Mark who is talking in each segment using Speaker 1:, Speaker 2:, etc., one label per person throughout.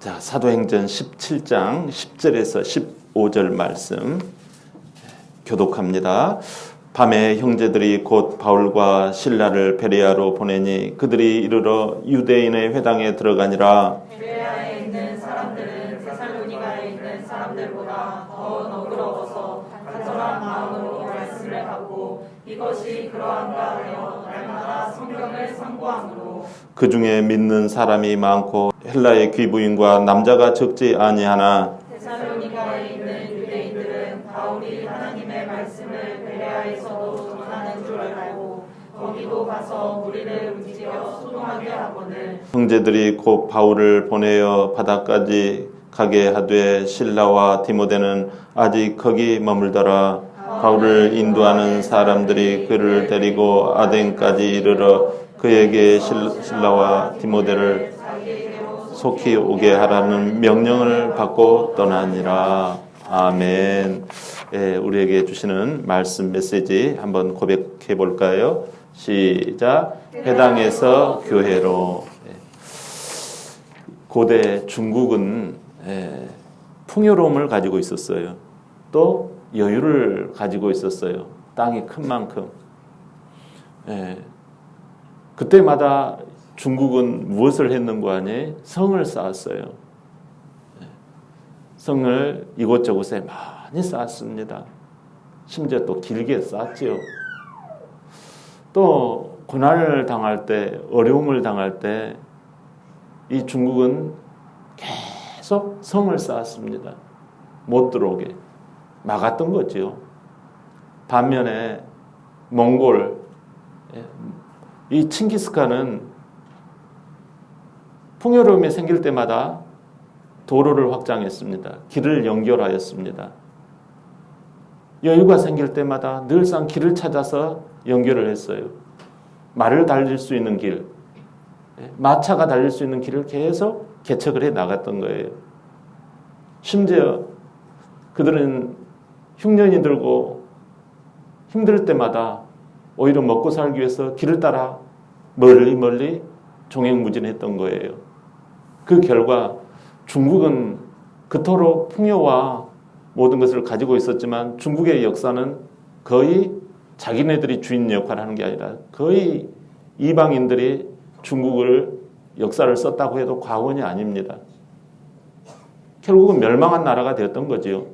Speaker 1: 자, 사도행전 17장 10절에서 15절 말씀 교독합니다. 밤에 형제들이 곧 바울과 실라를 베레아로 보내니 그들이 이르러 유대인의 회당에 들어가니라.
Speaker 2: 베레아에 있는 사람들은 데살로니가에 있는 사람들보다 더 너그러워서 간절한 마음으로 말씀을 하고 이것이 그러한가 하여 날마다 성경을 상고함으로
Speaker 1: 그 중에 믿는 사람이 많고 헬라의 귀부인과 남자가 적지 아니하나
Speaker 2: 데살로니가에 있는 유대인들은 바울이 하나님의 말씀을 베레아에서도 전하는 줄 알고 거기도 가서 무리를 움직여 소동하게 하거늘
Speaker 1: 형제들이 곧 바울을 보내어 바다까지 가게 하되 실라와 디모데는 아직 거기 머물더라. 바울을 인도하는 사람들이 그를 데리고 아덴까지 이르러 그에게 실라와 디모데를 속히 오게 하라는 명령을 받고 떠나니라. 아멘. 예, 우리에게 주시는 말씀 메시지 한번 고백해 볼까요? 시작. 회당에서 교회로. 고대 중국은 풍요로움을 가지고 있었어요. 또 여유를 가지고 있었어요. 땅이 큰 만큼. 그때마다 중국은 무엇을 했는고 하니? 성을 쌓았어요. 성을 이곳저곳에 많이 쌓았습니다. 심지어 또 길게 쌓았지요. 또 고난을 당할 때, 어려움을 당할 때 이 중국은 계속 성을 쌓았습니다. 못 들어오게 막았던 거지요. 반면에 몽골, 이 칭기스칸은 풍요로움이 생길 때마다 도로를 확장했습니다. 길을 연결하였습니다. 여유가 생길 때마다 늘상 길을 찾아서 연결을 했어요. 말을 달릴 수 있는 길, 마차가 달릴 수 있는 길을 계속 개척을 해 나갔던 거예요. 심지어 그들은 흉년이 들고 힘들 때마다 오히려 먹고 살기 위해서 길을 따라 멀리 종횡무진했던 거예요. 그 결과 중국은 그토록 풍요와 모든 것을 가지고 있었지만 중국의 역사는 거의 자기네들이 주인 역할을 하는 게 아니라 거의 이방인들이 중국을 역사를 썼다고 해도 과언이 아닙니다. 결국은 멸망한 나라가 되었던 거지요.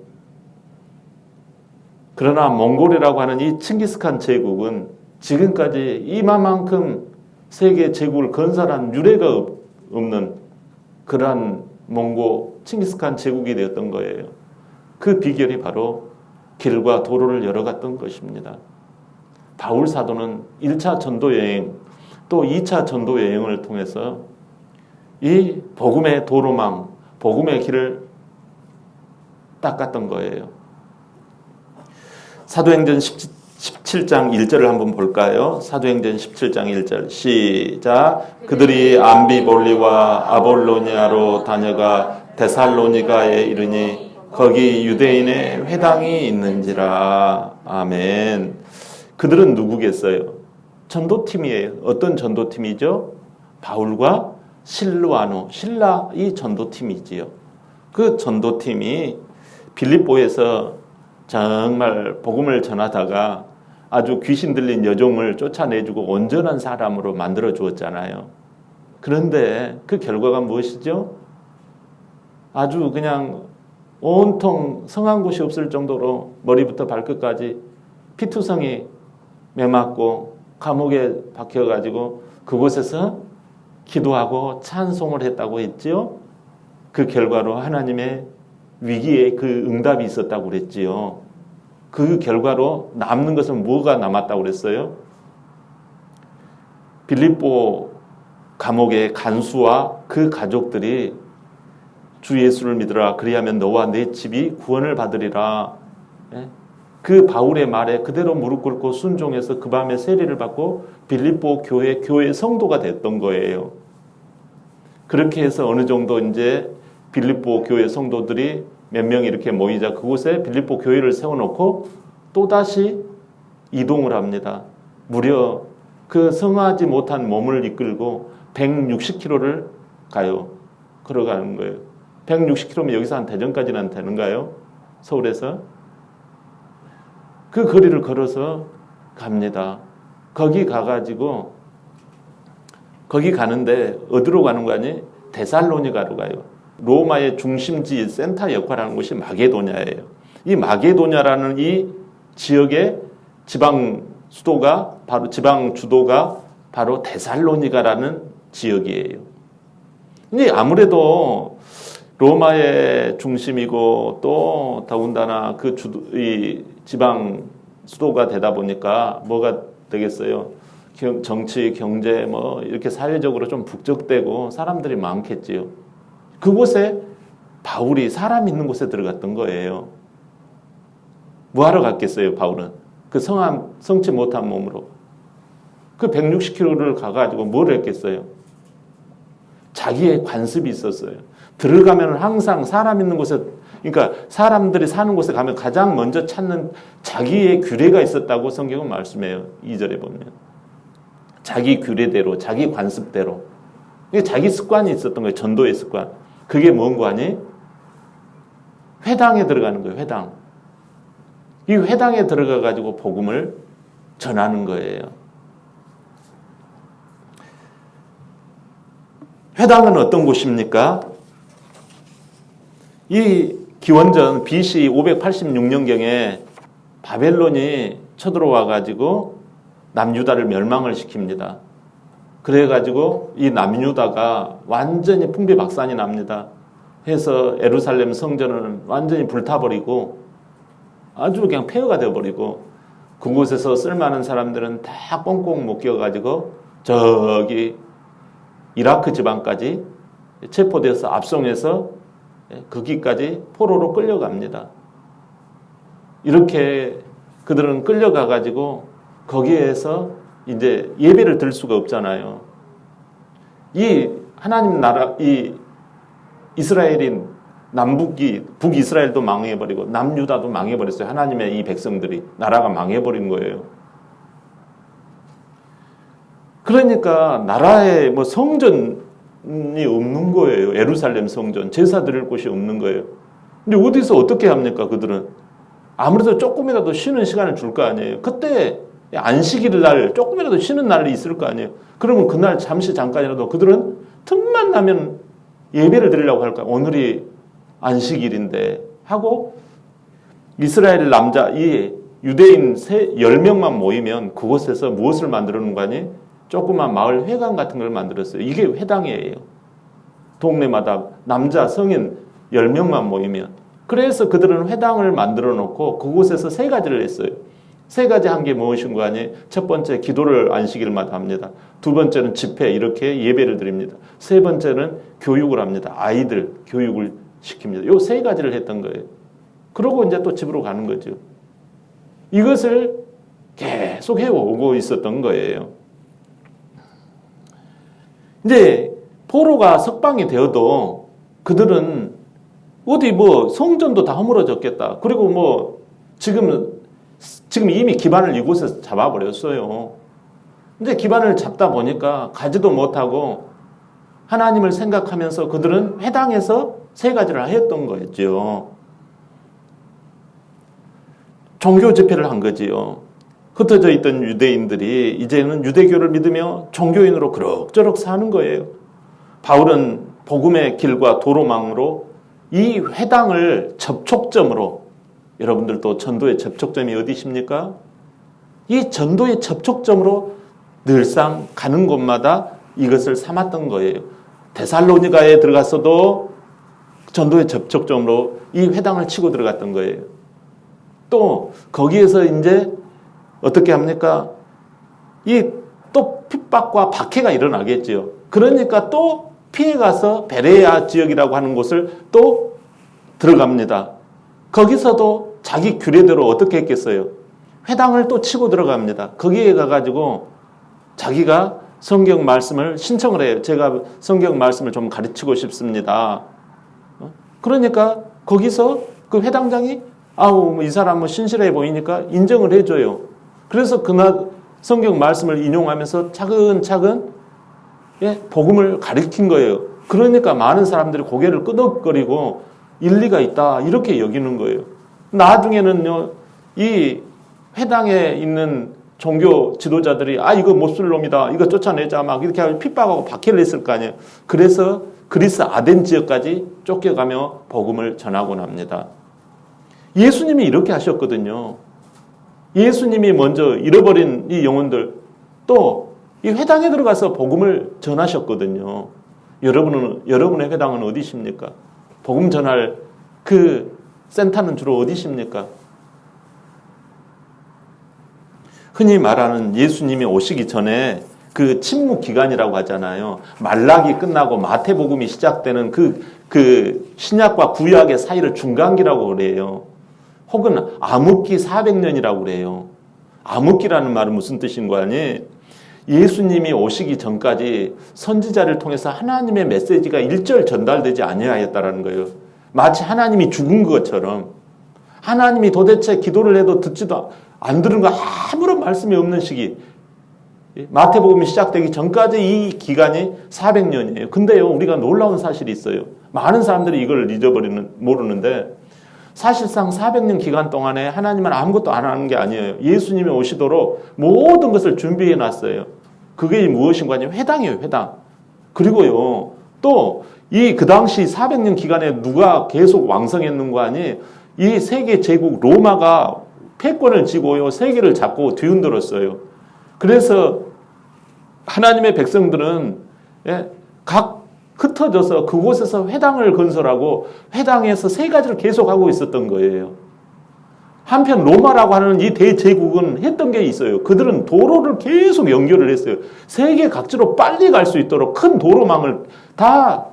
Speaker 1: 그러나 몽골이라고 하는 이 칭기스칸 제국은 지금까지 이만큼 세계 제국을 건설한 유례가 없는 그러한 몽고 칭기스칸 제국이 되었던 거예요. 그 비결이 바로 길과 도로를 열어갔던 것입니다. 바울 사도는 1차 전도 여행 또 2차 전도 여행을 통해서 이 복음의 도로망, 복음의 길을 닦았던 거예요. 사도행전 17장 1절을 한번 볼까요? 사도행전 17장 1절 시작. 그들이 암비볼리와 아볼로니아로 다녀가 데살로니가에 이르니 거기 유대인의 회당이 있는지라. 아멘. 그들은 누구겠어요? 전도팀이에요. 어떤 전도팀이죠? 바울과 실라 이 전도팀이지요. 그 전도팀이 빌립보에서 정말 복음을 전하다가 아주 귀신 들린 여종을 쫓아내주고 온전한 사람으로 만들어 주었잖아요. 그런데 그 결과가 무엇이죠? 아주 그냥 온통 성한 곳이 없을 정도로 머리부터 발끝까지 피투성이 매맞고 감옥에 박혀가지고 그곳에서 기도하고 찬송을 했다고 했지요. 그 결과로 하나님의 위기에 그 응답이 있었다고 그랬지요. 그 결과로 남는 것은 뭐가 남았다고 그랬어요? 빌립보 감옥의 간수와 그 가족들이 주 예수를 믿으라. 그리하면 너와 내 집이 구원을 받으리라. 그 바울의 말에 그대로 무릎 꿇고 순종해서 그 밤에 세례를 받고 빌립보 교회 성도가 됐던 거예요. 그렇게 해서 어느 정도 이제 빌립보 교회 성도들이 몇 명이 이렇게 모이자 그곳에 빌립보 교회를 세워놓고 또다시 이동을 합니다. 무려 그 성하지 못한 몸을 이끌고 160km를 가요. 걸어가는 거예요. 160km면 여기서 한 대전까지는 되는가요? 서울에서? 그 거리를 걸어서 갑니다. 거기 가가지고 거기 가는데 어디로 가는 거 아니? 데살로니가로 가요. 로마의 중심지 센터 역할을 하는 곳이 마게도냐예요. 이 마게도냐라는 이 지역의 지방 수도가 바로 지방 주도가 바로 데살로니가라는 지역이에요. 근데 아무래도 로마의 중심이고 또 더군다나 그 이 지방 수도가 되다 보니까 뭐가 되겠어요? 정치, 경제 뭐 이렇게 사회적으로 좀 북적대고 사람들이 많겠지요. 그곳에 바울이 사람 있는 곳에 들어갔던 거예요. 뭐하러 갔겠어요, 바울은? 그 성치 못한 몸으로. 그 160km를 가가지고 뭘 했겠어요? 자기의 관습이 있었어요. 들어가면 항상 사람 있는 곳에, 그러니까 사람들이 사는 곳에 가면 가장 먼저 찾는 자기의 규례가 있었다고 성경은 말씀해요. 2절에 보면. 자기 규례대로, 자기 관습대로. 자기 습관이 있었던 거예요. 전도의 습관. 그게 뭔고 하니? 회당에 들어가는 거예요. 회당. 이 회당에 들어가가지고 복음을 전하는 거예요. 회당은 어떤 곳입니까? 이 기원전 BC 586년경에 바벨론이 쳐들어와가지고 남유다를 멸망을 시킵니다. 그래가지고 이 남유다가 완전히 풍비박산이 납니다. 해서 예루살렘 성전은 완전히 불타버리고 아주 그냥 폐허가 되어버리고 그곳에서 쓸만한 사람들은 다 꽁꽁 묶여가지고 저기 이라크 지방까지 체포돼서 압송해서 거기까지 포로로 끌려갑니다. 이렇게 그들은 끌려가가지고 거기에서 이제 예배를 드릴 수가 없잖아요. 이 하나님 나라, 이 이스라엘인 북이스라엘도 망해버리고 남유다도 망해버렸어요. 하나님의 이 백성들이 나라가 망해버린 거예요. 그러니까 나라에 뭐 성전이 없는 거예요. 예루살렘 성전 제사 드릴 곳이 없는 거예요. 근데 어디서 어떻게 합니까? 그들은 아무래도 조금이라도 쉬는 시간을 줄 거 아니에요. 그때 안식일 날 조금이라도 쉬는 날이 있을 거 아니에요. 그러면 그날 잠깐이라도 그들은 틈만 나면 예배를 드리려고 할 거야. 오늘이 안식일인데 하고 이스라엘 남자 이 유대인 10명만 모이면 그곳에서 무엇을 만들어 놓은 거 아니? 조그만 마을 회관 같은 걸 만들었어요. 이게 회당이에요. 동네마다 남자 성인 10명만 모이면. 그래서 그들은 회당을 만들어 놓고 그곳에서 세 가지를 했어요. 세 가지 한 게 무엇인 거 아니에요? 첫 번째 기도를 안식일마다 합니다. 두 번째는 집회 이렇게 예배를 드립니다. 세 번째는 교육을 합니다. 아이들 교육을 시킵니다. 요 세 가지를 했던 거예요. 그러고 이제 또 집으로 가는 거죠. 이것을 계속 해오고 있었던 거예요. 이제 포로가 석방이 되어도 그들은 어디 뭐 성전도 다 허물어졌겠다. 그리고 뭐 지금 이미 기반을 이곳에서 잡아버렸어요. 근데 기반을 잡다 보니까 가지도 못하고 하나님을 생각하면서 그들은 회당에서 세 가지를 했던 거였죠. 종교 집회를 한 거지요. 흩어져 있던 유대인들이 이제는 유대교를 믿으며 종교인으로 그럭저럭 사는 거예요. 바울은 복음의 길과 도로망으로 이 회당을 접촉점으로, 여러분들도 전도의 접촉점이 어디십니까? 이 전도의 접촉점으로 늘상 가는 곳마다 이것을 삼았던 거예요. 데살로니가에 들어갔어도 전도의 접촉점으로 이 회당을 치고 들어갔던 거예요. 또 거기에서 이제 어떻게 합니까? 이 또 핍박과 박해가 일어나겠죠. 그러니까 또 피해가서 베레아 지역이라고 하는 곳을 또 들어갑니다. 거기서도 자기 규례대로 어떻게 했겠어요? 회당을 또 치고 들어갑니다. 거기에 가가지고 자기가 성경 말씀을 신청을 해요. 제가 성경 말씀을 좀 가르치고 싶습니다. 그러니까 거기서 그 회당장이 이 사람은 신실해 보이니까 인정을 해줘요. 그래서 그날 성경 말씀을 인용하면서 차근차근 복음을 가르친 거예요. 그러니까 많은 사람들이 고개를 끄덕거리고 일리가 있다 이렇게 여기는 거예요. 나중에는요, 이 회당에 있는 종교 지도자들이 이거 못 쓸 놈이다, 이거 쫓아내자 막 이렇게 하고 핍박하고 박해를 했을 거 아니에요. 그래서 그리스 아덴 지역까지 쫓겨가며 복음을 전하곤 합니다. 예수님이 이렇게 하셨거든요. 예수님이 먼저 잃어버린 이 영혼들, 또 이 회당에 들어가서 복음을 전하셨거든요. 여러분의 회당은 어디십니까? 복음 전할 그 센터는 주로 어디십니까? 흔히 말하는 예수님이 오시기 전에 그 침묵 기간이라고 하잖아요. 말라기 끝나고 마태복음이 시작되는 그 신약과 구약의 사이를 중간기라고 그래요. 혹은 암흑기 400년이라고 그래요. 암흑기라는 말은 무슨 뜻인 거 아니? 예수님이 오시기 전까지 선지자를 통해서 하나님의 메시지가 일절 전달되지 아니하였다라는 거예요. 마치 하나님이 죽은 것처럼, 하나님이 도대체 기도를 해도 듣지도 안 들은 거 아무런 말씀이 없는 시기, 마태복음이 시작되기 전까지 이 기간이 400년이에요. 근데요, 우리가 놀라운 사실이 있어요. 많은 사람들이 이걸 모르는데 사실상 400년 기간 동안에 하나님은 아무것도 안 하는 게 아니에요. 예수님이 오시도록 모든 것을 준비해 놨어요. 그게 무엇인가 하면 회당이에요, 회당. 그리고요, 또 그 당시 400년 기간에 누가 계속 왕성했는 거 아니? 이 세계 제국 로마가 패권을 쥐고요, 세계를 잡고 뒤흔들었어요. 그래서 하나님의 백성들은 각 흩어져서 그곳에서 회당을 건설하고 회당에서 세 가지를 계속하고 있었던 거예요. 한편 로마라고 하는 이 대제국은 했던 게 있어요. 그들은 도로를 계속 연결을 했어요. 세계 각지로 빨리 갈 수 있도록 큰 도로망을 다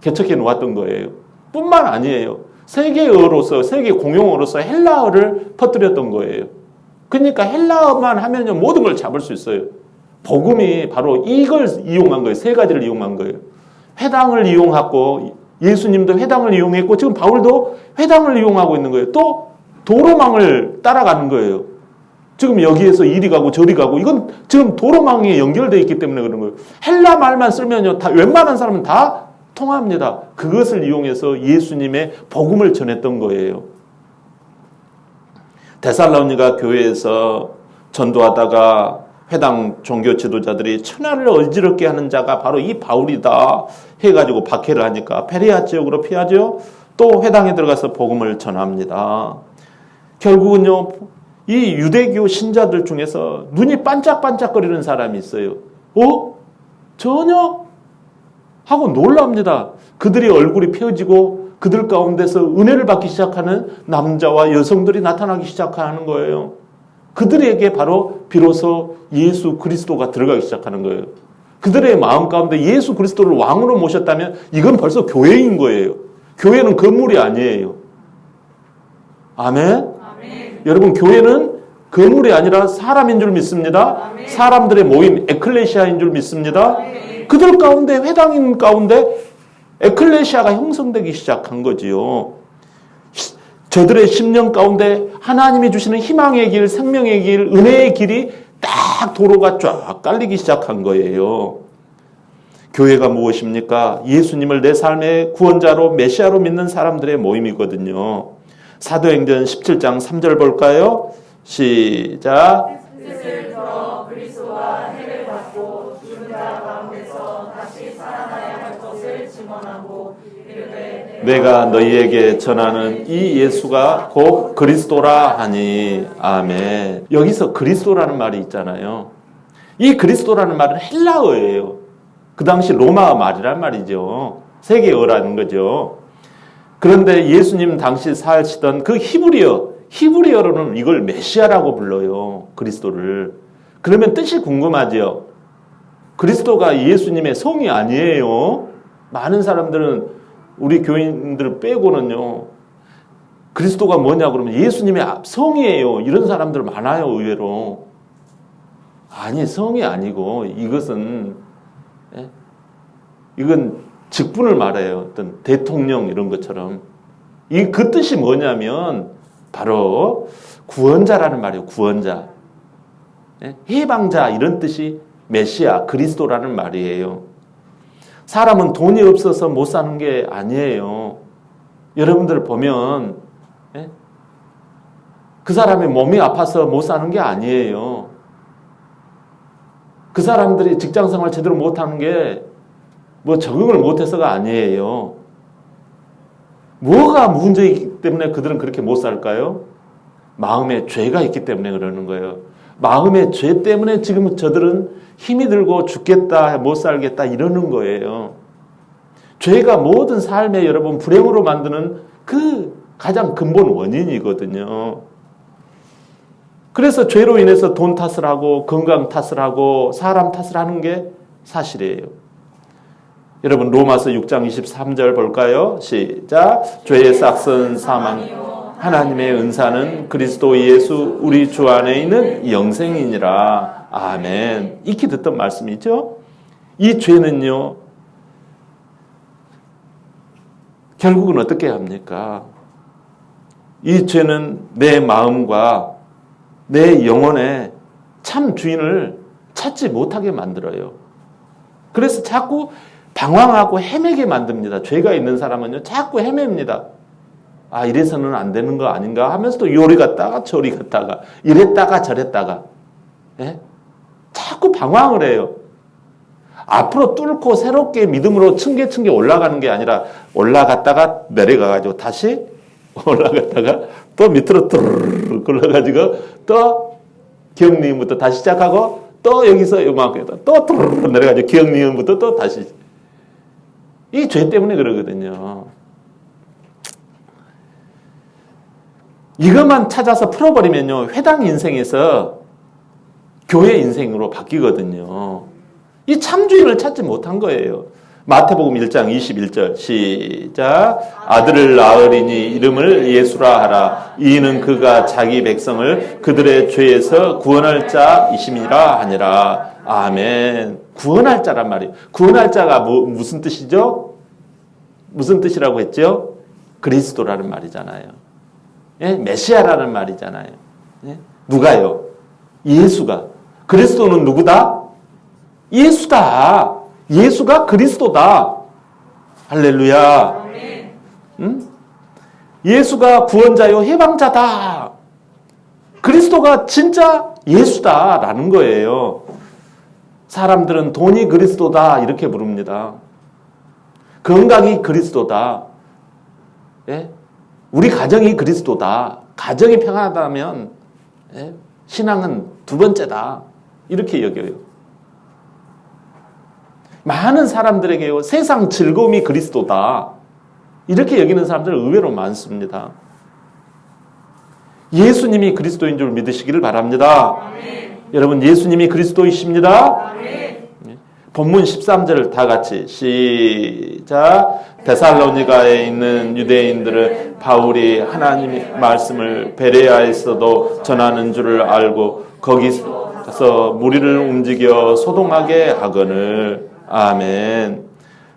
Speaker 1: 개척해 놓았던 거예요. 뿐만 아니에요. 세계어로서, 세계 공용어로서 헬라어를 퍼뜨렸던 거예요. 그러니까 헬라어만 하면요, 모든 걸 잡을 수 있어요. 복음이 바로 이걸 이용한 거예요. 세 가지를 이용한 거예요. 회당을 이용하고, 예수님도 회당을 이용했고, 지금 바울도 회당을 이용하고 있는 거예요. 또 도로망을 따라가는 거예요. 지금 여기에서 이리 가고 저리 가고, 이건 지금 도로망에 연결되어 있기 때문에 그런 거예요. 헬라 말만 쓰면요, 다 웬만한 사람은 다 통합니다. 그것을 이용해서 예수님의 복음을 전했던 거예요. 데살로니가 교회에서 전도하다가 회당 종교 지도자들이 천하를 어지럽게 하는 자가 바로 이 바울이다 해가지고 박해를 하니까 베레아 지역으로 피하죠. 또 회당에 들어가서 복음을 전합니다. 결국은요, 이 유대교 신자들 중에서 눈이 반짝반짝거리는 사람이 있어요. 전혀? 하고 놀랍니다. 그들의 얼굴이 펴지고 그들 가운데서 은혜를 받기 시작하는 남자와 여성들이 나타나기 시작하는 거예요. 그들에게 바로 비로소 예수 그리스도가 들어가기 시작하는 거예요. 그들의 마음 가운데 예수 그리스도를 왕으로 모셨다면 이건 벌써 교회인 거예요. 교회는 건물이 아니에요. 아멘? 여러분, 교회는 건물이 아니라 사람인 줄 믿습니다. 사람들의 모임, 에클레시아인 줄 믿습니다. 그들 가운데, 회당인 가운데 에클레시아가 형성되기 시작한 거지요. 저들의 심령 가운데 하나님이 주시는 희망의 길, 생명의 길, 은혜의 길이 딱 도로가 쫙 깔리기 시작한 거예요. 교회가 무엇입니까? 예수님을 내 삶의 구원자로, 메시아로 믿는 사람들의 모임이거든요. 사도행전 17장 3절 볼까요? 시작.
Speaker 2: 뜻을 들어 그리스도와 해를 받고 죽은 자 가운데서 다시 살아나야 할 것을 증언하고 이르되
Speaker 1: 내가 너희에게 전하는 이 예수가 곧 그리스도라 하니. 아멘. 여기서 그리스도라는 말이 있잖아요. 이 그리스도라는 말은 헬라어예요. 그 당시 로마 말이란 말이죠. 세계어라는 거죠. 그런데 예수님 당시 사시던 그 히브리어로는 이걸 메시아라고 불러요. 그리스도를. 그러면 뜻이 궁금하죠. 그리스도가 예수님의 성이 아니에요. 많은 사람들은, 우리 교인들 빼고는요, 그리스도가 뭐냐 그러면 예수님의 성이에요. 이런 사람들 많아요, 의외로. 아니, 성이 아니고 이건 직분을 말해요. 어떤 대통령 이런 것처럼. 그 뜻이 뭐냐면 바로 구원자라는 말이에요. 구원자. 해방자 이런 뜻이 메시아, 그리스도라는 말이에요. 사람은 돈이 없어서 못 사는 게 아니에요. 여러분들 보면 그 사람이 몸이 아파서 못 사는 게 아니에요. 그 사람들이 직장생활 제대로 못하는 게 뭐 적응을 못해서가 아니에요. 뭐가 문제이기 때문에 그들은 그렇게 못 살까요? 마음에 죄가 있기 때문에 그러는 거예요. 마음의 죄 때문에 지금 저들은 힘이 들고 죽겠다, 못 살겠다 이러는 거예요. 죄가 모든 삶에 여러분 불행으로 만드는 그 가장 근본 원인이거든요. 그래서 죄로 인해서 돈 탓을 하고 건강 탓을 하고 사람 탓을 하는 게 사실이에요. 여러분 로마서 6장 23절 볼까요? 시작. 죄의 싹은 사망이요 하나님의 은사는 그리스도 예수 우리 주 안에 있는 영생이니라. 아멘. 익히 듣던 말씀이죠. 이 죄는요 결국은 어떻게 합니까? 이 죄는 내 마음과 내 영혼의 참 주인을 찾지 못하게 만들어요. 그래서 자꾸 방황하고 헤매게 만듭니다. 죄가 있는 사람은요 자꾸 헤맵니다. 아 이래서는 안 되는 거 아닌가 하면서도 요리 갔다가 저리 갔다가 이랬다가 저랬다가 자꾸 방황을 해요. 앞으로 뚫고 새롭게 믿음으로 층계 올라가는 게 아니라 올라갔다가 내려가가지고 다시 올라갔다가 또 밑으로 뚜르르 올라가지고 또 기억니은부터 다시 시작하고 또 여기서 요만큼 또 뚜르르 내려가지고 기억니은부터 또 다시. 이 죄 때문에 그러거든요. 이것만 찾아서 풀어버리면요 회당 인생에서 교회 인생으로 바뀌거든요. 이 참주인을 찾지 못한 거예요. 마태복음 1장 21절 시작. 아들을 낳으리니 이름을 예수라 하라. 이는 그가 자기 백성을 그들의 죄에서 구원할 자이심이라 하니라. 아멘. 구원할 자란 말이에요. 구원할 자가 무슨 뜻이죠? 무슨 뜻이라고 했죠? 그리스도라는 말이잖아요. 메시아라는 말이잖아요. 누가요? 예수가. 그리스도는 누구다? 예수다. 예수가 그리스도다. 할렐루야. 응? 예수가 구원자요 해방자다. 그리스도가 진짜 예수다라는 거예요. 사람들은 돈이 그리스도다 이렇게 부릅니다. 건강이 그리스도다. 우리 가정이 그리스도다. 가정이 평안하다면 신앙은 두 번째다. 이렇게 여겨요. 많은 사람들에게요. 세상 즐거움이 그리스도다. 이렇게 여기는 사람들 의외로 많습니다. 예수님이 그리스도인 줄 믿으시기를 바랍니다. 아멘. 여러분 예수님이 그리스도이십니다. 아멘. 본문 13절 다 같이 시작. 데살로니가에 있는 유대인들은 바울이 하나님의 말씀을 베레아에서도 전하는 줄을 알고 거기서 무리를 움직여 소동하게 하거늘. 아멘.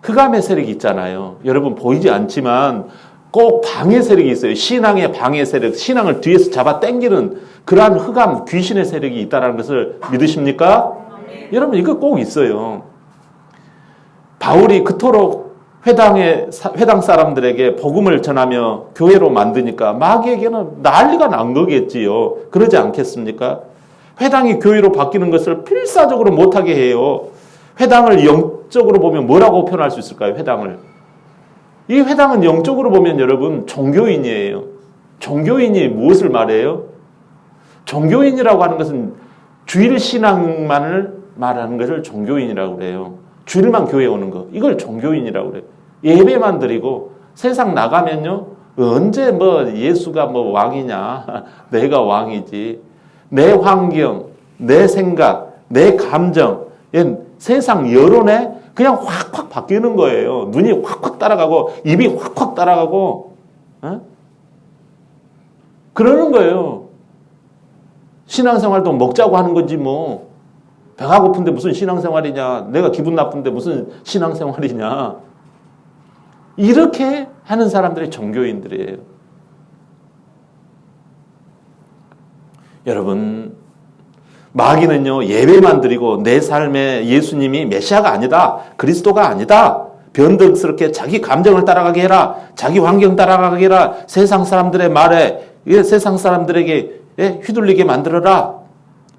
Speaker 1: 흑암의 세력이 있잖아요. 여러분 보이지 않지만 꼭 방해 세력이 있어요. 신앙의 방해 세력, 신앙을 뒤에서 잡아 당기는 그러한 흑암, 귀신의 세력이 있다는 것을 믿으십니까? 여러분 이거 꼭 있어요. 바울이 그토록 회당 사람들에게 복음을 전하며 교회로 만드니까 마귀에게는 난리가 난 거겠지요. 그러지 않겠습니까? 회당이 교회로 바뀌는 것을 필사적으로 못하게 해요. 회당을 영적으로 보면 뭐라고 표현할 수 있을까요? 회당을. 이 회당은 영적으로 보면 여러분 종교인이에요. 종교인이 무엇을 말해요? 종교인이라고 하는 것은 주일 신앙만을 말하는 것을 종교인이라고 그래요. 주일만 교회에 오는 거. 이걸 종교인이라고 그래요. 예배만 드리고 세상 나가면요. 언제 예수가 왕이냐. 내가 왕이지. 내 환경, 내 생각, 내 감정, 세상 여론에 그냥 확확 바뀌는 거예요. 눈이 확확 따라가고 입이 확확 따라가고 그러는 거예요. 신앙생활도 먹자고 하는 거지 뭐. 배가 고픈데 무슨 신앙생활이냐. 내가 기분 나쁜데 무슨 신앙생활이냐. 이렇게 하는 사람들이 종교인들이에요. 여러분 마귀는요, 예배만 드리고 내 삶에 예수님이 메시아가 아니다, 그리스도가 아니다, 변덕스럽게 자기 감정을 따라가게 해라, 자기 환경 따라가게 해라, 세상 사람들의 말에, 세상 사람들에게 휘둘리게 만들어라.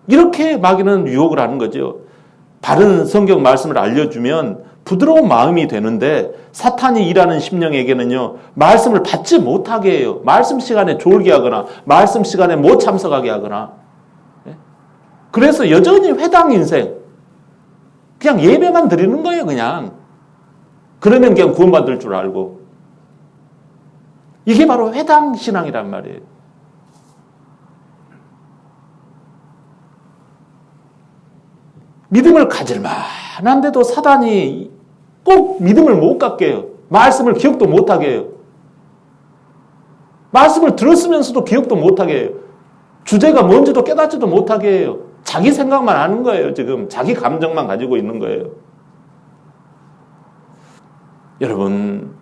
Speaker 1: 이렇게 마귀는 유혹을 하는 거죠. 바른 성경 말씀을 알려주면 부드러운 마음이 되는데, 사탄이 일하는 심령에게는요, 말씀을 받지 못하게 해요. 말씀 시간에 졸게 하거나, 말씀 시간에 못 참석하게 하거나. 그래서 여전히 회당 인생, 그냥 예배만 드리는 거예요, 그냥. 그러면 그냥 구원받을 줄 알고. 이게 바로 회당 신앙이란 말이에요. 믿음을 가질 만한데도 사단이 꼭 믿음을 못 갖게 해요. 말씀을 기억도 못하게 해요. 말씀을 들었으면서도 기억도 못하게 해요. 주제가 뭔지도 깨닫지도 못하게 해요. 자기 생각만 하는 거예요, 지금. 자기 감정만 가지고 있는 거예요. 여러분,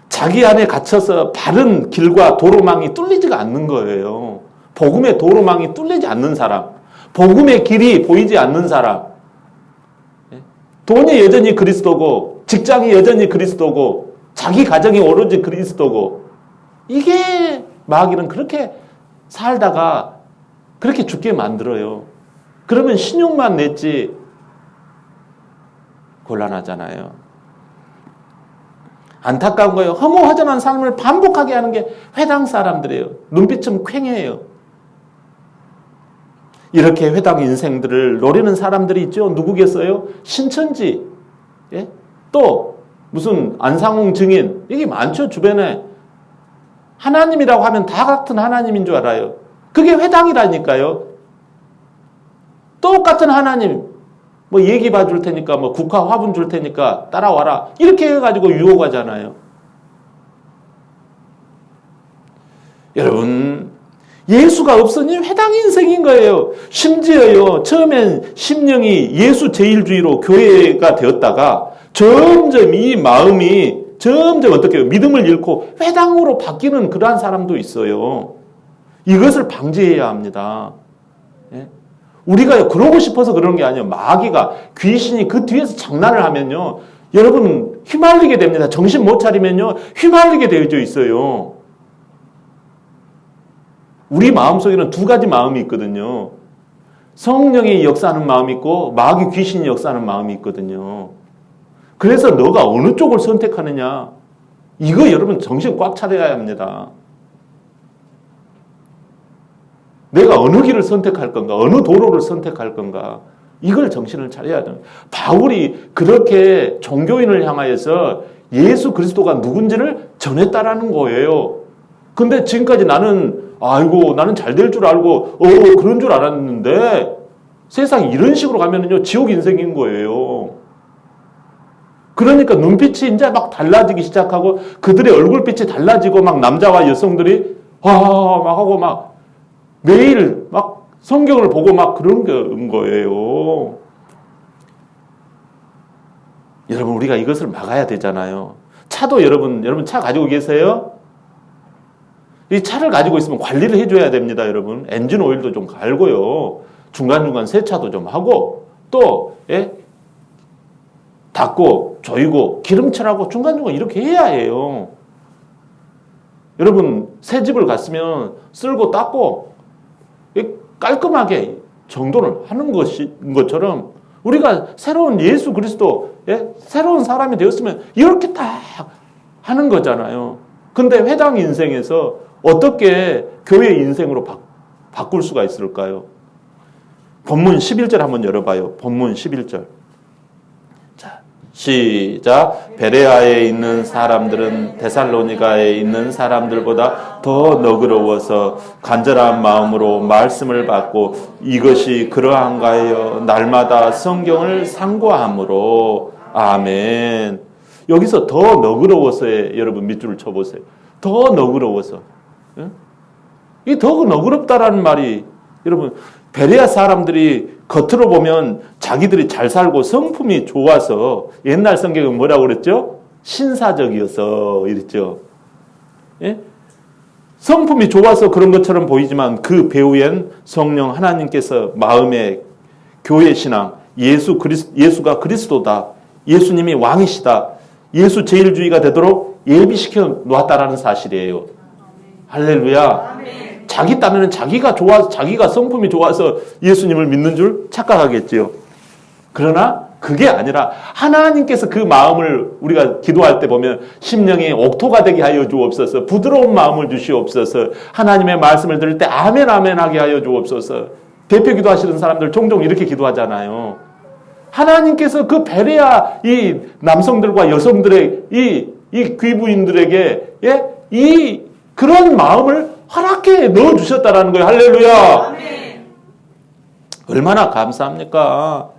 Speaker 1: 자기 안에 갇혀서 바른 길과 도로망이 뚫리지가 않는 거예요. 복음의 도로망이 뚫리지 않는 사람, 복음의 길이 보이지 않는 사람, 돈이 여전히 그리스도고, 직장이 여전히 그리스도고, 자기 가정이 오로지 그리스도고, 이게 마귀는 그렇게 살다가 그렇게 죽게 만들어요. 그러면 신용만 냈지 곤란하잖아요. 안타까운 거예요. 허무허전한 삶을 반복하게 하는 게 회당 사람들이에요. 눈빛은 퀭해요. 이렇게 회당 인생들을 노리는 사람들이 있죠. 누구겠어요? 신천지, 또 무슨 안상홍 증인, 이게 많죠, 주변에. 하나님이라고 하면 다 같은 하나님인 줄 알아요. 그게 회당이라니까요. 똑같은 하나님, 뭐 얘기 봐줄 테니까, 뭐 국화 화분 줄 테니까 따라와라, 이렇게 해가지고 유혹하잖아요. 여러분, 예수가 없으니 회당 인생인 거예요. 심지어요, 처음엔 심령이 예수 제일주의로 교회가 되었다가 점점 이 마음이 점점 어떻게 해요? 믿음을 잃고 회당으로 바뀌는 그러한 사람도 있어요. 이것을 방지해야 합니다. 우리가 그러고 싶어서 그런 게 아니에요. 마귀가, 귀신이 그 뒤에서 장난을 하면요, 여러분 휘말리게 됩니다. 정신 못 차리면요, 휘말리게 되어져 있어요. 우리 마음속에는 두 가지 마음이 있거든요. 성령이 역사하는 마음이 있고 마귀 귀신이 역사하는 마음이 있거든요. 그래서 너가 어느 쪽을 선택하느냐, 이거 여러분 정신 꽉 차려야 합니다. 내가 어느 길을 선택할 건가, 어느 도로를 선택할 건가, 이걸 정신을 차려야 돼요. 바울이 그렇게 종교인을 향하여서 예수 그리스도가 누군지를 전했다라는 거예요. 근데 지금까지 나는 잘 될 줄 알고 그런 줄 알았는데 세상이 이런 식으로 가면은요, 지옥 인생인 거예요. 그러니까 눈빛이 이제 막 달라지기 시작하고, 그들의 얼굴빛이 달라지고, 막 남자와 여성들이 막 하고 막 매일 막 성경을 보고 막 그런 거예요. 여러분, 우리가 이것을 막아야 되잖아요. 차도 여러분 차 가지고 계세요? 이 차를 가지고 있으면 관리를 해줘야 됩니다, 여러분. 엔진 오일도 좀 갈고요. 중간중간 세차도 좀 하고, 또, 닦고, 조이고, 기름칠하고 중간중간 이렇게 해야 해요. 여러분, 새 집을 갔으면 쓸고 닦고, 깔끔하게 정돈을 하는 것처럼, 우리가 새로운 예수 그리스도, 새로운 사람이 되었으면 이렇게 딱 하는 거잖아요. 근데 회당 인생에서 어떻게 교회 인생으로 바꿀 수가 있을까요? 본문 11절 한번 열어봐요. 본문 11절. 자, 시작. 베레아에 있는 사람들은 데살로니가에 있는 사람들보다 더 너그러워서 간절한 마음으로 말씀을 받고 이것이 그러한가요? 날마다 성경을 상고함으로. 아멘. 여기서 더 너그러워서에 여러분 밑줄을 쳐보세요. 더 너그러워서. 이 더 너그럽다라는 말이, 여러분, 베레아 사람들이 겉으로 보면 자기들이 잘 살고 성품이 좋아서, 옛날 성경은 뭐라고 그랬죠? 신사적이어서 이랬죠. 성품이 좋아서 그런 것처럼 보이지만 그 배후엔 성령 하나님께서 마음에 교회 신앙, 예수가 그리스도다. 예수님이 왕이시다. 예수 제일주의가 되도록 예비시켜 놓았다라는 사실이에요. 할렐루야.
Speaker 2: 아멘.
Speaker 1: 자기 딴에는 자기가 좋아서, 자기가 성품이 좋아서 예수님을 믿는 줄 착각하겠지요. 그러나 그게 아니라 하나님께서 그 마음을 우리가 기도할 때 보면 심령이 옥토가 되게 하여 주옵소서, 부드러운 마음을 주시옵소서, 하나님의 말씀을 들을 때 아멘 아멘 하게 하여 주옵소서. 대표 기도하시는 사람들 종종 이렇게 기도하잖아요. 하나님께서 그 베레아 이 남성들과 여성들의 이 귀부인들에게 이 그런 마음을 허락해 넣어 주셨다라는 거예요. 할렐루야.
Speaker 2: 아멘.
Speaker 1: 얼마나 감사합니까?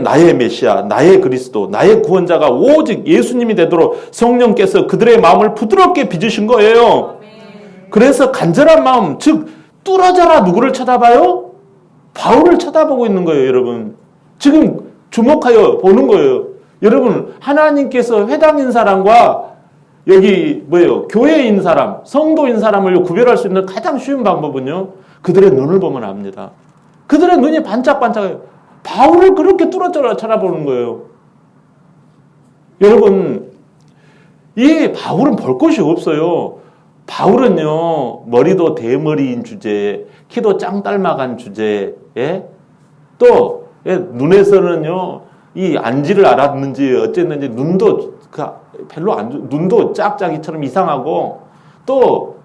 Speaker 1: 나의 메시아, 나의 그리스도, 나의 구원자가 오직 예수님이 되도록 성령께서 그들의 마음을 부드럽게 빚으신 거예요. 그래서 간절한 마음, 즉 뚫어져라 누구를 쳐다봐요? 바울을 쳐다보고 있는 거예요, 여러분. 지금 주목하여 보는 거예요. 여러분, 하나님께서 회당인 사람과 여기 교회인 사람, 성도인 사람을 구별할 수 있는 가장 쉬운 방법은요, 그들의 눈을 보면 압니다. 그들의 눈이 반짝반짝해요. 바울을 그렇게 뚫어져라 쳐다보는 거예요. 여러분, 이 바울은 볼 것이 없어요. 바울은요, 머리도 대머리인 주제에, 키도 짱 닮아간 주제에, 또 눈에서는요, 이 안지를 알았는지 어쨌는지 눈도 별로 눈도 짝짝이처럼 이상하고, 또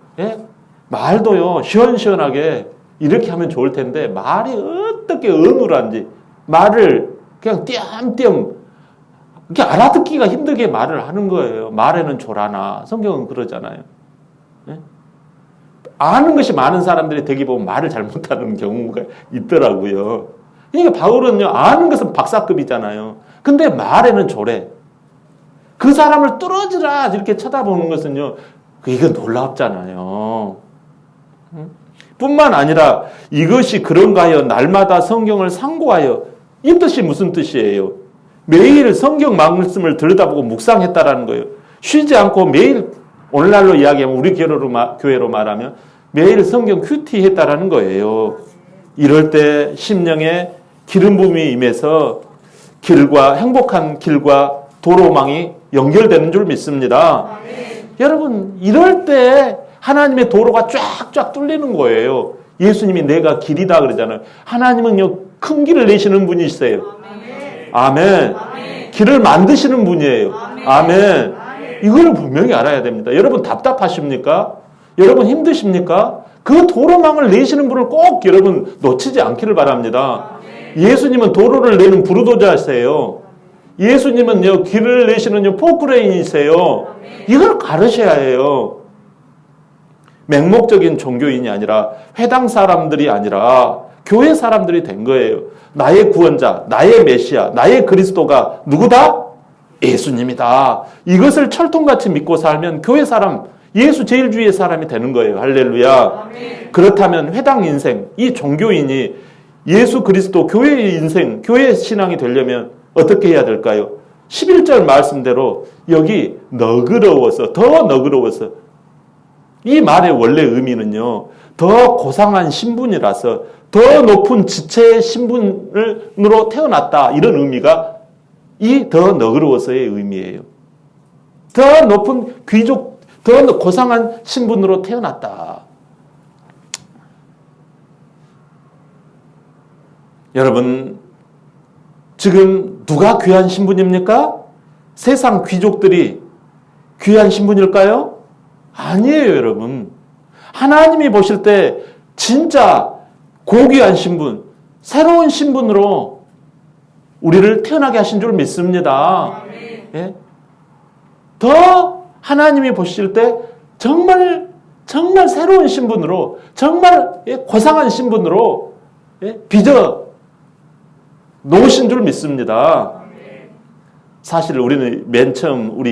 Speaker 1: 말도요 시원시원하게 이렇게 하면 좋을 텐데 말이 어떻게 어눌한지, 말을 그냥 띄엄띄엄 이렇게 알아듣기가 힘들게 말을 하는 거예요. 말에는 조라나, 성경은 그러잖아요. 아는 것이 많은 사람들이 되게 보면 말을 잘 못하는 경우가 있더라고요. 그러니까 바울은요, 아는 것은 박사급이잖아요. 근데 말에는 조래. 그 사람을 뚫어지라 이렇게 쳐다보는 것은요, 이거 놀랍잖아요. 뿐만 아니라 이것이 그런가 하여 날마다 성경을 상고하여, 이 뜻이 무슨 뜻이에요? 매일 성경 말씀을 들여다보고 묵상했다라는 거예요. 쉬지 않고 매일, 오늘날로 이야기하면 우리 교회로 말하면 매일 성경 큐티 했다라는 거예요. 이럴 때 심령에 기름 부음이 임해서 행복한 길과 도로망이 연결되는 줄 믿습니다. 여러분, 이럴 때 하나님의 도로가 쫙쫙 뚫리는 거예요. 예수님이 내가 길이다 그러잖아요. 하나님은요, 큰 길을 내시는 분이세요. 아멘. 길을 만드시는 분이에요. 아멘. 이걸 분명히 알아야 됩니다. 여러분 답답하십니까? 여러분 힘드십니까? 그 도로망을 내시는 분을 꼭 여러분 놓치지 않기를 바랍니다. 예수님은 도로를 내는 부르도자세요. 예수님은요, 길을 내시는 포크레인이세요. 이걸 가르쳐야 해요. 맹목적인 종교인이 아니라, 회당 사람들이 아니라 교회 사람들이 된 거예요. 나의 구원자, 나의 메시아, 나의 그리스도가 누구다? 예수님이다. 이것을 철통같이 믿고 살면 교회 사람, 예수 제일주의의 사람이 되는 거예요. 할렐루야. 그렇다면 회당 인생, 이 종교인이 예수 그리스도 교회의 인생, 교회 신앙이 되려면 어떻게 해야 될까요? 11절 말씀대로 여기 너그러워서, 더 너그러워서, 이 말의 원래 의미는요, 더 고상한 신분이라서 더 높은 지체의 신분으로 태어났다, 이런 의미가 이 더 너그러워서의 의미예요. 더 높은 귀족, 더 고상한 신분으로 태어났다. 여러분, 지금 누가 귀한 신분입니까? 세상 귀족들이 귀한 신분일까요? 아니에요, 여러분. 하나님이 보실 때 진짜 고귀한 신분, 새로운 신분으로 우리를 태어나게 하신 줄 믿습니다. 예? 더 하나님이 보실 때 정말 새로운 신분으로, 정말 고상한 신분으로 빚어 놓으신 줄 믿습니다. 사실 우리는 맨 처음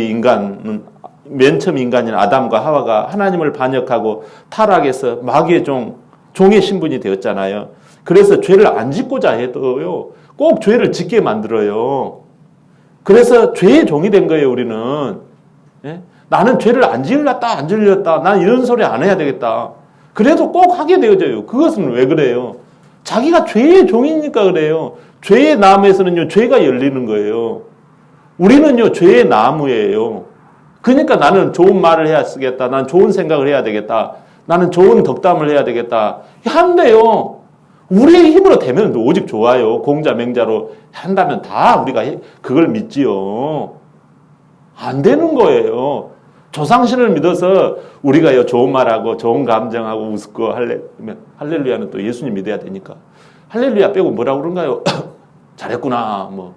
Speaker 1: 인간인 아담과 하와가 하나님을 반역하고 타락해서 마귀의 종의 신분이 되었잖아요. 그래서 죄를 안 짓고자 해도요, 꼭 죄를 짓게 만들어요. 그래서 죄의 종이 된 거예요, 우리는. 예? 나는 죄를 안 지으렸다. 난 이런 소리 안 해야 되겠다. 그래도 꼭 하게 되어져요. 그것은 왜 그래요? 자기가 죄의 종이니까 그래요. 죄의 나무에서는요, 죄가 열리는 거예요. 우리는요, 죄의 나무예요. 그러니까 나는 좋은 말을 해야 쓰겠다. 나는 좋은 생각을 해야 되겠다. 나는 좋은 덕담을 해야 되겠다. 한대요. 우리의 힘으로 되면 오직 좋아요. 공자 맹자로 한다면 다 우리가 그걸 믿지요. 안 되는 거예요. 조상신을 믿어서 우리가 좋은 말하고 좋은 감정하고 웃고 할렐루야는 또 예수님 믿어야 되니까. 할렐루야 빼고 뭐라고 그런가요? 잘했구나. 뭐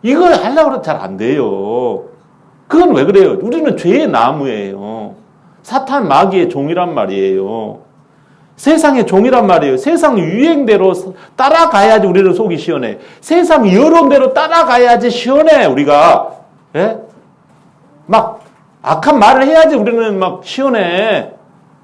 Speaker 1: 이거 하려고 해도 잘 안 돼요. 그건 왜 그래요? 우리는 죄의 나무예요. 사탄 마귀의 종이란 말이에요. 세상의 종이란 말이에요. 세상 유행대로 따라가야지 우리는 속이 시원해. 세상 여론대로 따라가야지 시원해 우리가. 예? 막 악한 말을 해야지 우리는 막 시원해.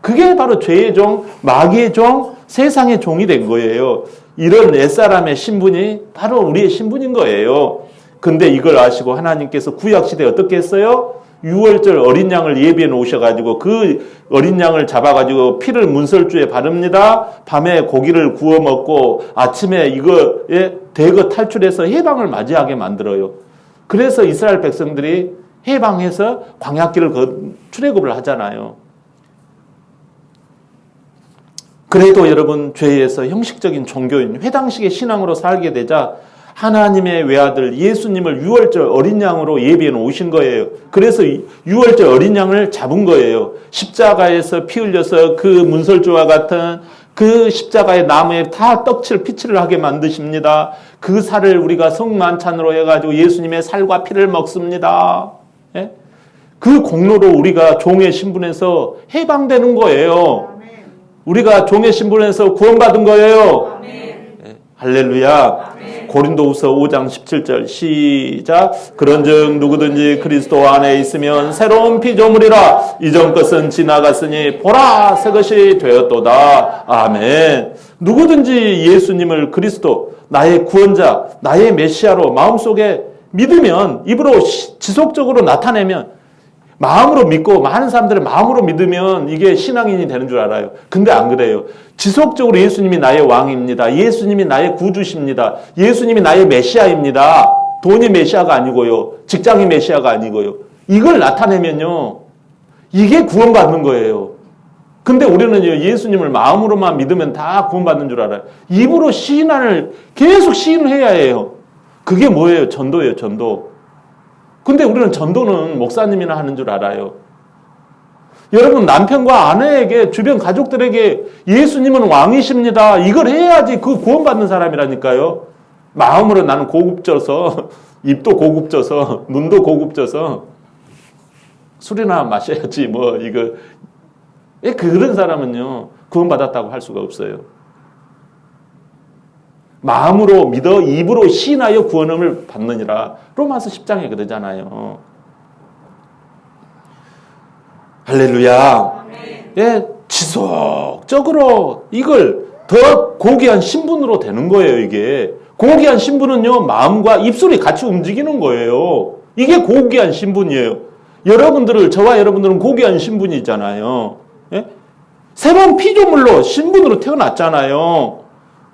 Speaker 1: 그게 바로 죄의 종, 마귀의 종, 세상의 종이 된 거예요. 이런 옛사람의 신분이 바로 우리의 신분인 거예요. 근데 이걸 아시고 하나님께서 구약시대에 어떻게 했어요? 6월절 어린 양을 예비해 놓으셔가지고 그 어린 양을 잡아가지고 피를 문설주에 바릅니다. 밤에 고기를 구워 먹고 아침에 이거에 대거 탈출해서 해방을 맞이하게 만들어요. 그래서 이스라엘 백성들이 해방해서 광야길을 출애굽을 하잖아요. 그래도 여러분 죄에서 형식적인 종교인 회당식의 신앙으로 살게 되자 하나님의 외아들 예수님을 6월절 어린 양으로 예비해 놓으신 거예요. 그래서 6월절 어린 양을 잡은 거예요. 십자가에서 피 흘려서 그 문설주와 같은 그 십자가의 나무에 다 떡칠 피칠을 하게 만드십니다. 그 살을 우리가 성만찬으로 해가지고 예수님의 살과 피를 먹습니다. 예? 그 공로로 우리가 종의 신분에서 해방되는 거예요. 우리가 종의 신분에서 구원받은 거예요. 예? 할렐루야. 고린도후서 5장 17절 시작. 그런즉 누구든지 그리스도 안에 있으면 새로운 피조물이라. 이전 것은 지나갔으니 보라 새 것이 되었도다. 아멘. 누구든지 예수님을 그리스도 나의 구원자 나의 메시아로 마음속에 믿으면 입으로 지속적으로 나타내면 마음으로 믿고 많은 사람들은 마음으로 믿으면 이게 신앙인이 되는 줄 알아요. 근데 안 그래요. 지속적으로 예수님이 나의 왕입니다. 예수님이 나의 구주십니다. 예수님이 나의 메시아입니다. 돈이 메시아가 아니고요. 직장이 메시아가 아니고요. 이걸 나타내면요. 이게 구원받는 거예요. 근데 우리는요. 예수님을 마음으로만 믿으면 다 구원받는 줄 알아요. 입으로 시인을 계속 시인을 해야 해요. 그게 뭐예요? 전도예요. 전도. 근데 우리는 전도는 목사님이나 하는 줄 알아요. 여러분 남편과 아내에게 주변 가족들에게 예수님은 왕이십니다. 이걸 해야지 그 구원받는 사람이라니까요. 마음으로 나는 고급져서 입도 고급져서 눈도 고급져서 술이나 마셔야지 뭐 이거 그런 사람은요 구원받았다고 할 수가 없어요. 마음으로 믿어 입으로 시인하여 구원을 받느니라. 로마서 10장에 그러잖아요. 할렐루야. 예, 지속적으로 이걸 더 고귀한 신분으로 되는 거예요. 이게 고귀한 신분은요 마음과 입술이 같이 움직이는 거예요. 이게 고귀한 신분이에요. 저와 여러분들은 고귀한 신분이 있잖아요. 예? 새로운 피조물로 신분으로 태어났잖아요.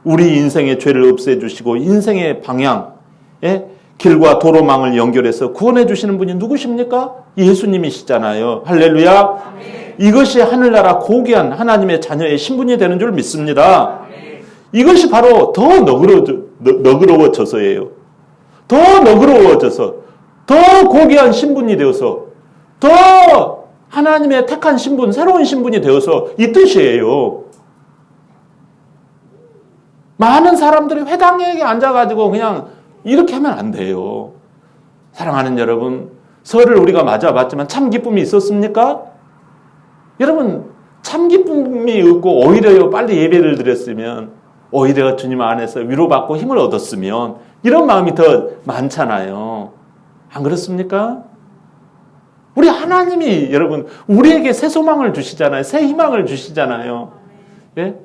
Speaker 1: 우리 인생의 죄를 없애주시고 인생의 방향, 길과 도로망을 연결해서 구원해 주시는 분이 누구십니까? 예수님이시잖아요. 할렐루야. 아멘. 이것이 하늘나라 고귀한 하나님의 자녀의 신분이 되는 줄 믿습니다. 아멘. 이것이 바로 더 너그러워져서예요. 더 너그러워져서 더 고귀한 신분이 되어서 더 하나님의 택한 신분, 새로운 신분이 되어서 이 뜻이에요. 많은 사람들이 회당에 앉아가지고 그냥 이렇게 하면 안 돼요. 사랑하는 여러분, 설을 우리가 맞아봤지만 참 기쁨이 있었습니까? 여러분, 참 기쁨이 없고 오히려 빨리 예배를 드렸으면 오히려 주님 안에서 위로받고 힘을 얻었으면 이런 마음이 더 많잖아요. 안 그렇습니까? 우리 하나님이 여러분 우리에게 새 소망을 주시잖아요. 새 희망을 주시잖아요. 예?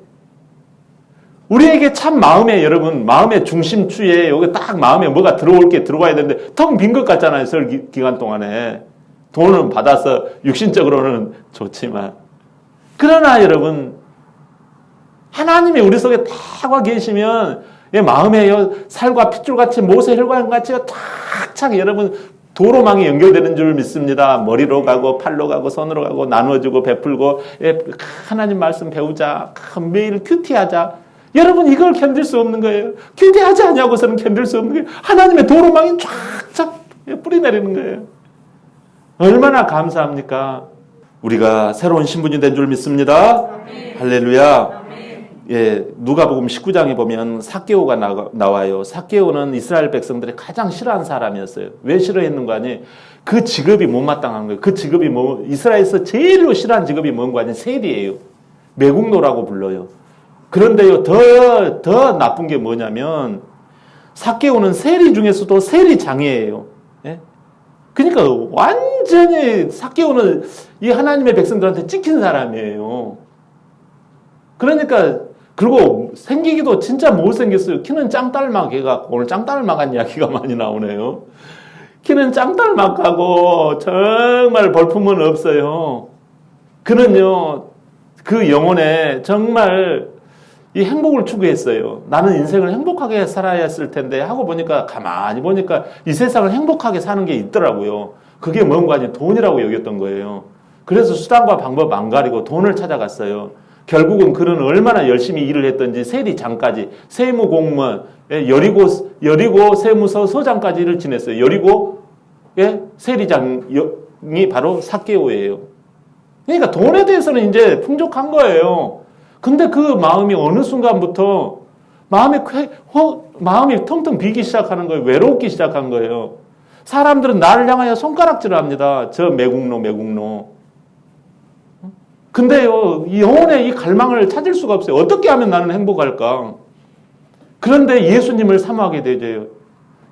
Speaker 1: 우리에게 참 마음에 여러분 마음의 중심추에 여기 딱 마음에 뭐가 들어올 게 들어와야 되는데 텅 빈 것 같잖아요. 설 기간 동안에 돈은 받아서 육신적으로는 좋지만 그러나 여러분 하나님이 우리 속에 딱 와 계시면 마음에 살과 핏줄같이 못의 혈관같이 탁탁 여러분 도로망이 연결되는 줄 믿습니다. 머리로 가고 팔로 가고 손으로 가고 나누어주고 베풀고 하나님 말씀 배우자. 매일 큐티하자. 여러분 이걸 견딜 수 없는 거예요. 큐티하지 않냐고서는 견딜 수 없는 거예요. 하나님의 도로망이 쫙쫙 뿌리 내리는 거예요. 얼마나 감사합니까? 우리가 새로운 신분이 된 줄 믿습니다. 아멘. 할렐루야. 예, 누가복음 19장에 보면 삭개오가 나와요. 삭개오는 이스라엘 백성들이 가장 싫어하는 사람이었어요. 왜 싫어했는가 하니 그 직업이 못마땅한 거예요. 그 직업이 이스라엘에서 제일로 싫어하는 직업이 뭔가 하니 세리예요. 매국노라고 불러요. 그런데요, 더 나쁜 게 뭐냐면 삭개오는 세리 중에서도 세리장이에요. 예? 그러니까 완전히 삭개오는 이 하나님의 백성들한테 찍힌 사람이에요. 그러니까 그리고 생기기도 진짜 못생겼어요. 키는 짱딸막 해갖고 오늘 짱딸막한 이야기가 많이 나오네요. 키는 짱딸막하고 정말 볼품은 없어요. 그는요 그 영혼에 정말 이 행복을 추구했어요. 나는 인생을 행복하게 살아야 했을 텐데 하고 보니까 가만히 보니까 이 세상을 행복하게 사는 게 있더라고요. 그게 뭔가 아니 돈이라고 여겼던 거예요. 그래서 수단과 방법 안 가리고 돈을 찾아갔어요. 결국은 그는 얼마나 열심히 일을 했던지 세리장까지 세무공무원 여리고 세무서 서장까지 일을 지냈어요. 여리고 세리장이 바로 삭개오예요. 그러니까 돈에 대해서는 이제 풍족한 거예요. 근데 그 마음이 어느 순간부터 마음이 텅텅 비기 시작하는 거예요. 외롭기 시작한 거예요. 사람들은 나를 향하여 손가락질을 합니다. 저 매국노. 근데요, 이 영혼의 이 갈망을 찾을 수가 없어요. 어떻게 하면 나는 행복할까? 그런데 예수님을 사모하게 되죠.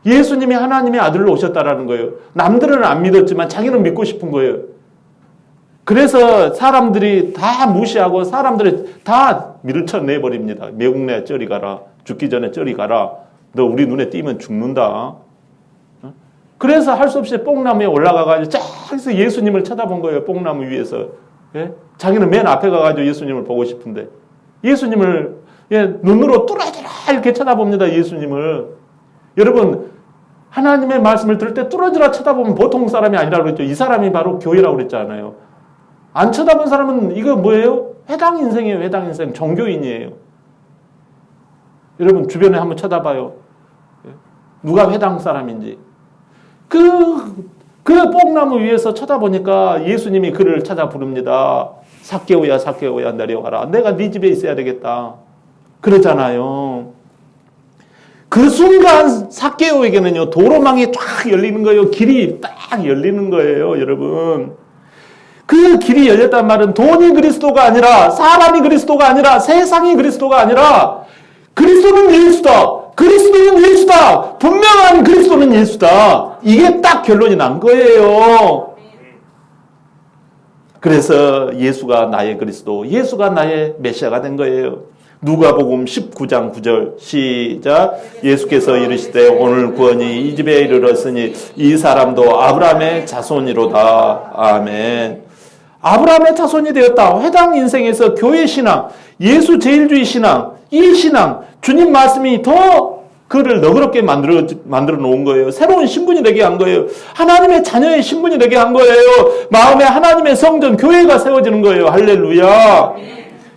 Speaker 1: 예수님이 하나님의 아들로 오셨다라는 거예요. 남들은 안 믿었지만 자기는 믿고 싶은 거예요. 그래서 사람들이 다 무시하고 사람들이 다 밀쳐내버립니다. 매국내 저리 가라. 죽기 전에 저리 가라. 너 우리 눈에 띄면 죽는다. 그래서 할 수 없이 뽕나무에 올라가가지고 쫙 예수님을 쳐다본 거예요. 뽕나무 위에서. 예? 자기는 맨 앞에 가가지고 예수님을 보고 싶은데 예수님을 눈으로 뚫어져라 이렇게 쳐다봅니다. 예수님을. 여러분 하나님의 말씀을 들을 때 뚫어져라 쳐다보면 보통 사람이 아니라고 그랬죠. 이 사람이 바로 교회라고 그랬잖아요. 안 쳐다본 사람은 이거 뭐예요? 회당 인생이에요. 회당 인생. 종교인이에요. 여러분 주변에 한번 쳐다봐요. 누가 회당 사람인지. 그 뽕나무 위에서 쳐다보니까 예수님이 그를 찾아 부릅니다. 삭개오야 내려와라. 내가 네 집에 있어야 되겠다. 그러잖아요. 그 순간 삭개오에게는요 도로망이 쫙 열리는 거예요. 길이 딱 열리는 거예요. 여러분. 그 길이 열렸단 말은 돈이 그리스도가 아니라 사람이 그리스도가 아니라 세상이 그리스도가 아니라 그리스도는 예수다. 그리스도는 예수다. 분명한 그리스도는 예수다. 이게 딱 결론이 난 거예요. 그래서 예수가 나의 그리스도, 예수가 나의 메시아가 된 거예요. 누가복음 19장 9절 시작. 예수께서 이르시되 오늘 구원이 이 집에 이르렀으니 이 사람도 아브라함의 자손이로다. 아멘. 아브라함의 자손이 되었다. 회당 인생에서 교회 신앙, 예수 제일주의 신앙, 이 신앙, 주님 말씀이 더 그를 너그럽게 만들어 놓은 거예요. 새로운 신분이 되게 한 거예요. 하나님의 자녀의 신분이 되게 한 거예요. 마음에 하나님의 성전, 교회가 세워지는 거예요. 할렐루야.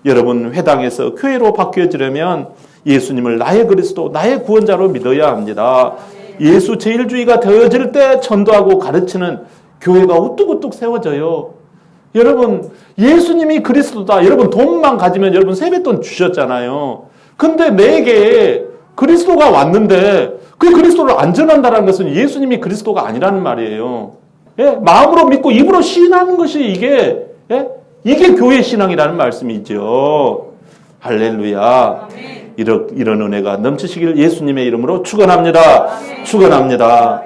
Speaker 1: 여러분 회당에서 교회로 바뀌어지려면 예수님을 나의 그리스도, 나의 구원자로 믿어야 합니다. 예수 제일주의가 되어질 때 전도하고 가르치는 교회가 우뚝우뚝 세워져요. 여러분 예수님이 그리스도다. 여러분 돈만 가지면 여러분 세뱃돈 주셨잖아요. 근데 내게 그리스도가 왔는데 그 그리스도를 안 전한다는 것은 예수님이 그리스도가 아니라는 말이에요. 예? 마음으로 믿고 입으로 시인하는 것이 이게 교회 신앙이라는 말씀이죠. 할렐루야. 이런 은혜가 넘치시길 예수님의 이름으로 축원합니다. 축원합니다.